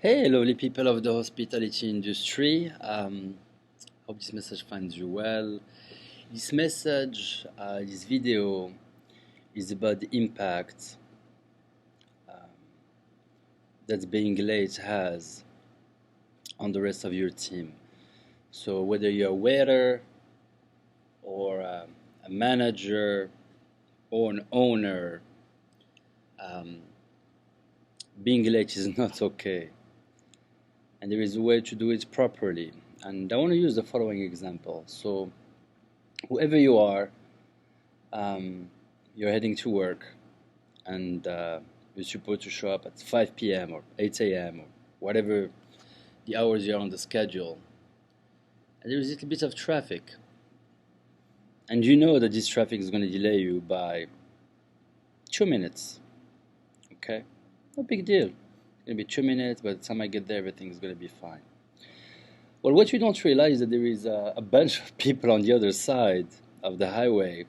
Hey, lovely people of the hospitality industry. Hope this message finds you well. This video is about the impact um, that being late has on the rest of your team. So, whether you're a waiter or a manager or an owner, um, being late is not okay. And there is a way to do it properly. And I want to use the following example. So, whoever you are, you're heading to work and you're supposed to show up at 5 p.m. or 8 a.m. or whatever the hours you're on the schedule. And there is a little bit of traffic. And you know that this traffic is going to delay you by 2 minutes. Okay? No big deal. It's going to be 2 minutes. By the time I get there, everything's going to be fine. Well, what you don't realize is that there is a bunch of people on the other side of the highway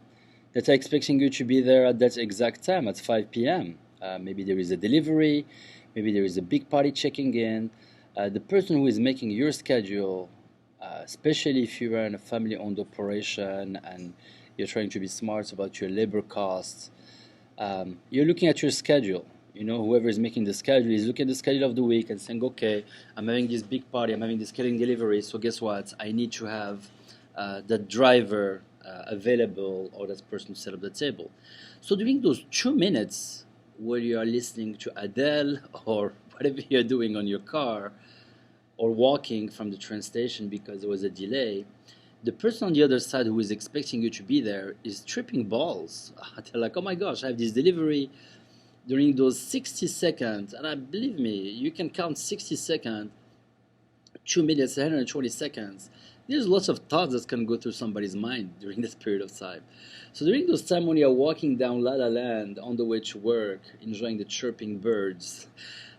that are expecting you to be there at that exact time, at 5 p.m. Maybe there is a delivery, maybe there is a big party checking in. The person who is making your schedule, especially if you run a family-owned operation and you're trying to be smart about your labor costs, you're looking at your schedule. You know, whoever is making the schedule is looking at the schedule of the week and saying, okay, I'm having this big party, I'm having this catering delivery, so guess what? I need to have that driver available or that person to set up the table. So during those 2 minutes where you are listening to Adele or whatever you're doing on your car or walking from the train station because there was a delay, the person on the other side who is expecting you to be there is tripping balls. They're like, oh my gosh, I have this delivery. During those 60 seconds, and I believe me, you can count 60 seconds, 2 minutes, 120 seconds. There's lots of thoughts that can go through somebody's mind during this period of time. So during those time when you're walking down La La Land on the way to work, enjoying the chirping birds,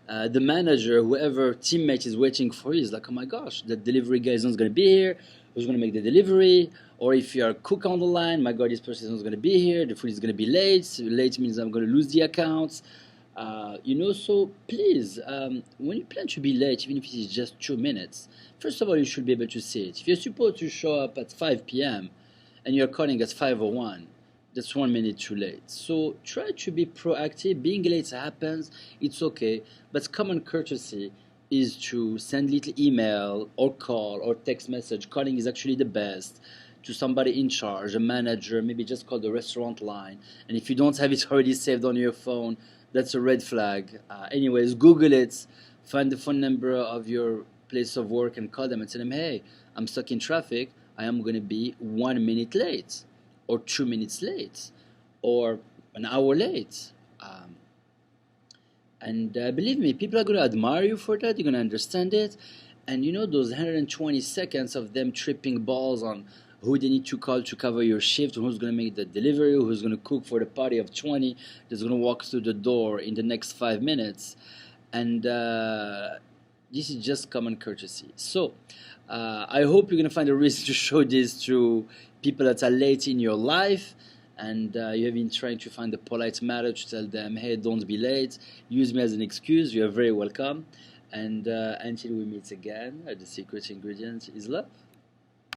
the manager, whoever teammate is waiting for you is like, oh my gosh, the delivery guy is not going to be here. Who's going to make the delivery? Or if you're a cook on the line, my God, this person is not going to be here. The food is going to be late. Late means I'm going to lose the accounts. So please, when you plan to be late, even if it is just 2 minutes, first of all, you should be able to see it. If you're supposed to show up at 5 p.m. and you're calling at 5:01, that's 1 minute too late. So try to be proactive. Being late happens, it's okay, but common courtesy is to send little email or call or text message. Calling is actually the best to somebody in charge, a manager, maybe just call the restaurant line. And if you don't have it already saved on your phone, that's a red flag. Anyways, Google it, find the phone number of your place of work and call them and tell them, hey, I'm stuck in traffic. I am going to be 1 minute late or 2 minutes late or an hour late. And believe me, people are going to admire you for that. You're going to understand it. And you know, those 120 seconds of them tripping balls on who they need to call to cover your shift, who's going to make the delivery, who's going to cook for the party of 20, that's going to walk through the door in the next 5 minutes. And this is just common courtesy. So I hope you're going to find a reason to show this to people that are late in your life. And you have been trying to find a polite manner to tell them, hey, don't be late. Use me as an excuse. You are very welcome. And until we meet again, the secret ingredient is love.